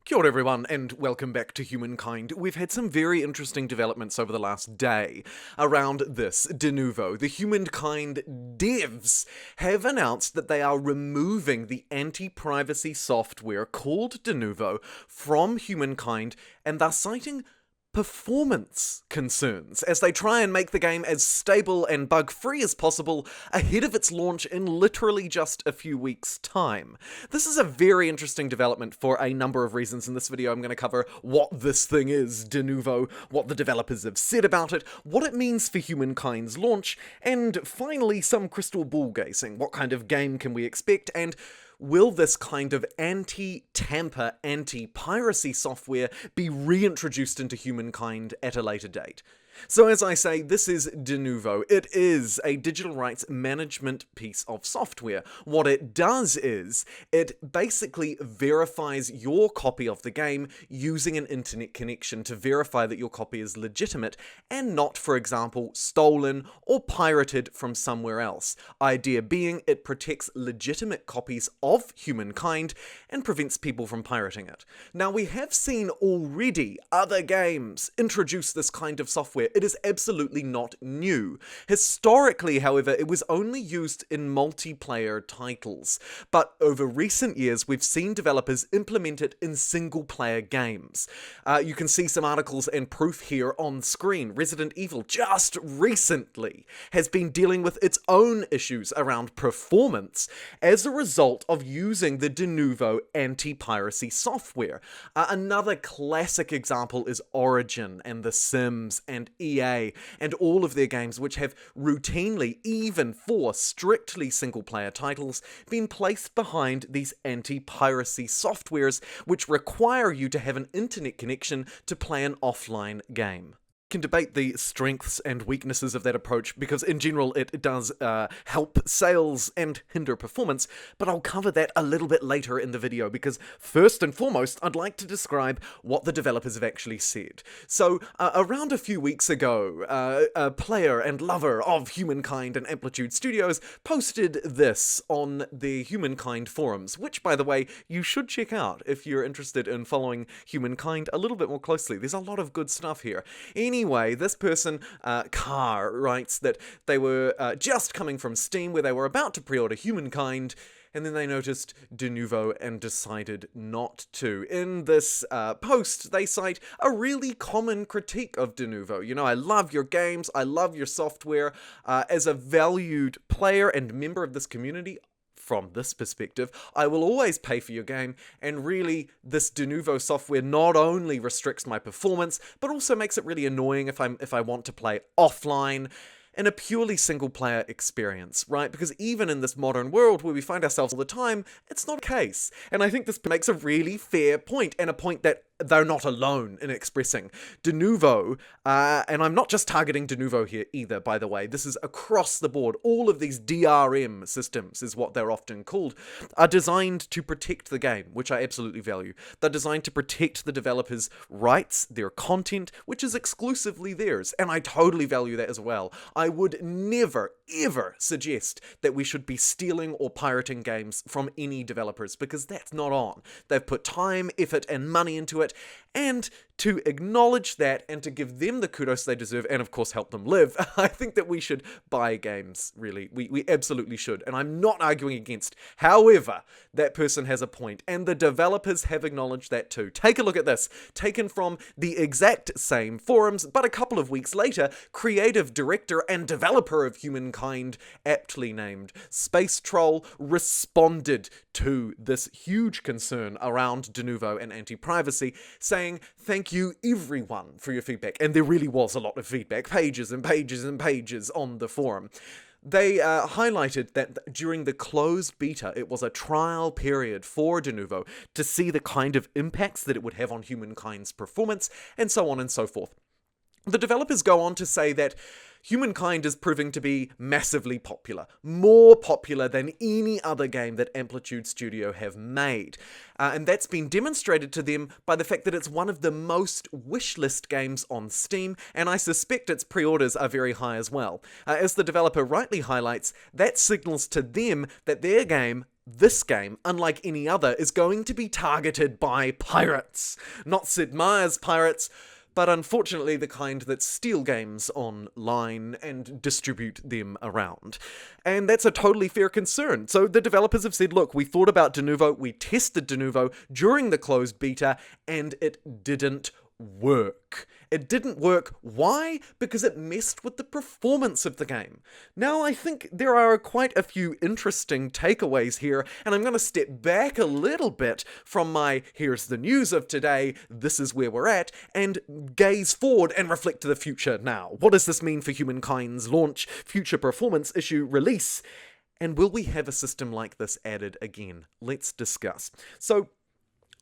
Kia ora everyone, and welcome back to Humankind. We've had some very interesting developments over the last day around this Denuvo. The Humankind devs have announced that they are removing the anti-privacy software called Denuvo from Humankind, and they're citing performance concerns as they try and make the game as stable and bug-free as possible ahead of its launch in literally just a few weeks' time. This is a very interesting development for a number of reasons. In this video I'm going to cover what this thing is, Denuvo, what the developers have said about it, what it means for Humankind's launch, and finally some crystal ball gazing. What kind of game can we expect, and will this kind of anti-tamper, anti-piracy software be reintroduced into Humankind at a later date? So as I say, this is Denuvo. It is a digital rights management piece of software. What it does is, it basically verifies your copy of the game using an internet connection to verify that your copy is legitimate and not, for example, stolen or pirated from somewhere else. Idea being, it protects legitimate copies of Humankind and prevents people from pirating it. Now, we have seen already other games introduce this kind of software. It is absolutely not new. Historically, however, it was only used in multiplayer titles, but over recent years we've seen developers implement it in single-player games. You can see some articles and proof here on screen. Resident Evil just recently has been dealing with its own issues around performance as a result of using the Denuvo anti-piracy software. Another classic example is Origin and The Sims and EA and all of their games, which have routinely, even for strictly single-player titles, been placed behind these anti-piracy softwares which require you to have an internet connection to play an offline game. Can debate the strengths and weaknesses of that approach because in general it does help sales and hinder performance, but I'll cover that a little bit later in the video because first and foremost I'd like to describe what the developers have actually said. So around a few weeks ago, a player and lover of Humankind and Amplitude Studios posted this on the Humankind forums, which by the way you should check out if you're interested in following Humankind a little bit more closely. There's a lot of good stuff here. Anyway, this person, Car, writes that they were just coming from Steam where they were about to pre-order Humankind, and then they noticed Denuvo and decided not to. In this post, they cite a really common critique of Denuvo. You know, I love your games, I love your software. As a valued player and member of this community, from this perspective, I will always pay for your game, and really, this Denuvo software not only restricts my performance, but also makes it really annoying if I want to play offline in a purely single-player experience, right? Because even in this modern world where we find ourselves all the time, it's not the case. And I think this makes a really fair point, and a point that they're not alone in expressing. Denuvo, and I'm not just targeting Denuvo here either, by the way, this is across the board. All of these DRM systems is what they're often called, are designed to protect the game, which I absolutely value. They're designed to protect the developers' rights, their content, which is exclusively theirs, and I totally value that as well. I would never, ever suggest that we should be stealing or pirating games from any developers, because that's not on. They've put time, effort, and money into it, and to acknowledge that and to give them the kudos they deserve and of course help them live, I think that we should buy games, really. We absolutely should, and I'm not arguing against. However, that person has a point, and the developers have acknowledged that too. Take a look at this, taken from the exact same forums, but a couple of weeks later, creative director and developer of Humankind, aptly named Space Troll, responded to this huge concern around Denuvo and anti-privacy, saying, "Thank you everyone for your feedback." And there really was a lot of feedback, pages and pages and pages on the forum. They highlighted that during the closed beta, it was a trial period for Denuvo to see the kind of impacts that it would have on Humankind's performance, and so on and so forth. The developers go on to say that Humankind is proving to be massively popular, more popular than any other game that Amplitude Studio have made. And that's been demonstrated to them by the fact that it's one of the most wishlist games on Steam, and I suspect its pre-orders are very high as well. As the developer rightly highlights, that signals to them that their game this game, unlike any other, is going to be targeted by pirates. Not Sid Meier's pirates, but unfortunately the kind that steal games online and distribute them around. And that's a totally fair concern. So the developers have said, look, we thought about Denuvo, we tested Denuvo during the closed beta, and it didn't work. It didn't work. Why? Because it messed with the performance of the game. Now, I think there are quite a few interesting takeaways here, and I'm going to step back a little bit from my here's the news of today, this is where we're at, and gaze forward and reflect to the future now. What does this mean for Humankind's launch, future performance issue, release? And will we have a system like this added again? Let's discuss. So,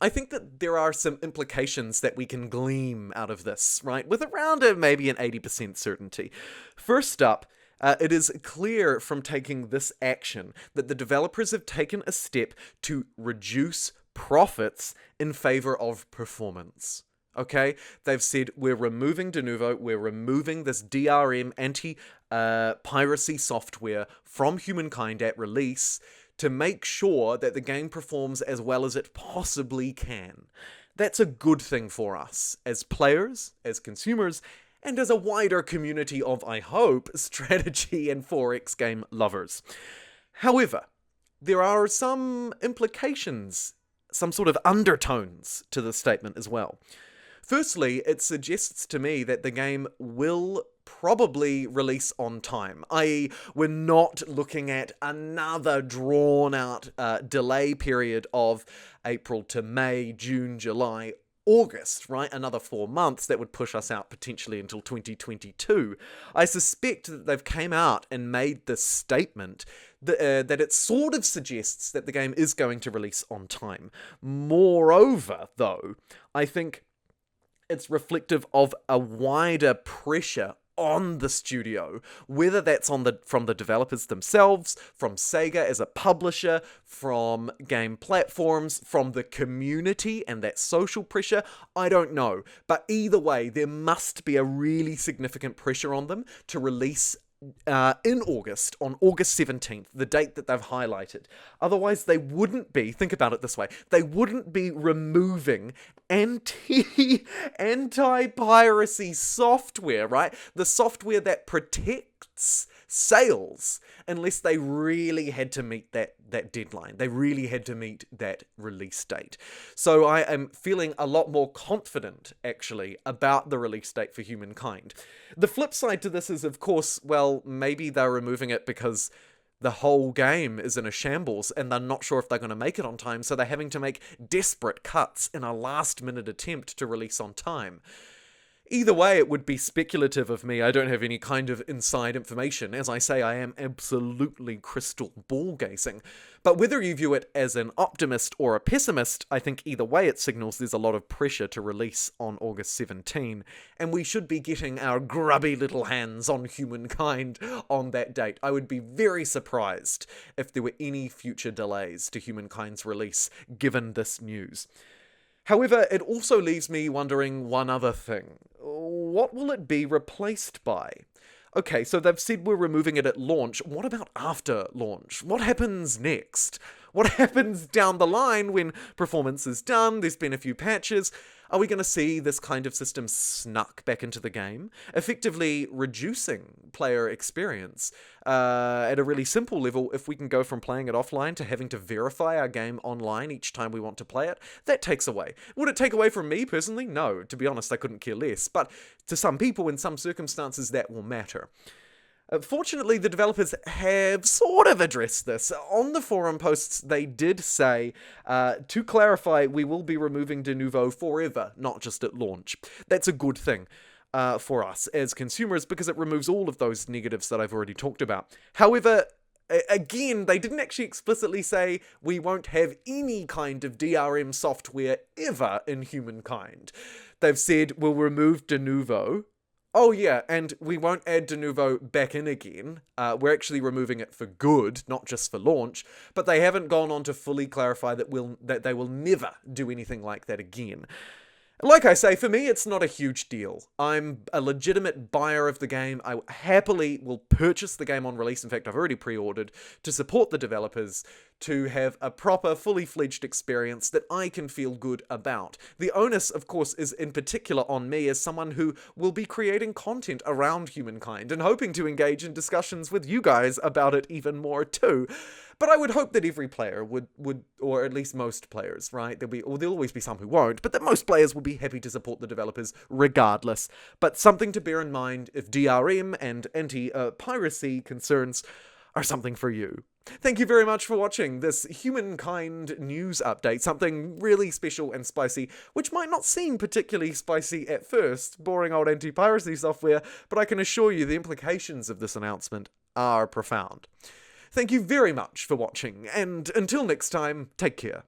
I think that there are some implications that we can glean out of this, right? With around maybe an 80% certainty. First up, it is clear from taking this action that the developers have taken a step to reduce profits in favor of performance. Okay? They've said, we're removing Denuvo, we're removing this DRM anti-piracy software from Humankind at release, to make sure that the game performs as well as it possibly can. That's a good thing for us, as players, as consumers, and as a wider community of, I hope, strategy and 4X game lovers. However, there are some implications, some sort of undertones to this statement as well. Firstly, it suggests to me that the game will probably release on time, i.e. we're not looking at another drawn-out delay period of April to May, June, July, August, right? Another 4 months that would push us out potentially until 2022. I suspect that they've came out and made this statement that it sort of suggests that the game is going to release on time. Moreover, though, I think it's reflective of a wider pressure on the studio, whether that's from the developers themselves, from Sega as a publisher, from game platforms, from the community and that social pressure, I don't know. But either way, there must be a really significant pressure on them to release in August, on August 17th, the date that they've highlighted. Otherwise, they wouldn't be, think about it this way, they wouldn't be removing anti-piracy software, right? The software that protects sales, unless they really had to meet that deadline. They really had to meet that release date. So I am feeling a lot more confident, actually, about the release date for Humankind. The flip side to this is, of course, well, maybe they're removing it because the whole game is in a shambles and they're not sure if they're going to make it on time, so they're having to make desperate cuts in a last-minute attempt to release on time. Either way, it would be speculative of me. I don't have any kind of inside information. As I say, I am absolutely crystal ball gazing. But whether you view it as an optimist or a pessimist, I think either way it signals there's a lot of pressure to release on August 17, and we should be getting our grubby little hands on Humankind on that date. I would be very surprised if there were any future delays to Humankind's release, given this news. However, it also leaves me wondering one other thing. What will it be replaced by? Okay, so they've said we're removing it at launch. What about after launch? What happens next? What happens down the line when performance is done, there's been a few patches? Are we going to see this kind of system snuck back into the game, effectively reducing player experience at a really simple level? If we can go from playing it offline to having to verify our game online each time we want to play it, that takes away. Would it take away from me personally? No, to be honest, I couldn't care less. But to some people, in some circumstances, that will matter. Fortunately, the developers have sort of addressed this. On the forum posts, they did say, to clarify, we will be removing Denuvo forever, not just at launch. That's a good thing for us as consumers, because it removes all of those negatives that I've already talked about. However, again, they didn't actually explicitly say we won't have any kind of DRM software ever in Humankind. They've said we'll remove Denuvo. Oh yeah, and we won't add Denuvo back in again. We're actually removing it for good, not just for launch. But they haven't gone on to fully clarify that they will never do anything like that again. Like I say, for me, it's not a huge deal. I'm a legitimate buyer of the game. I happily will purchase the game on release. In fact, I've already pre-ordered to support the developers, to have a proper, fully fledged experience that I can feel good about. The onus, of course, is in particular on me as someone who will be creating content around Humankind and hoping to engage in discussions with you guys about it even more too. But I would hope that every player would, or at least most players, right? There'll always be some who won't, but that most players will be happy to support the developers regardless. But something to bear in mind if DRM and anti-piracy concerns are something for you. Thank you very much for watching this Humankind news update, something really special and spicy, which might not seem particularly spicy at first, boring old anti-piracy software, but I can assure you the implications of this announcement are profound. Thank you very much for watching, and until next time, take care.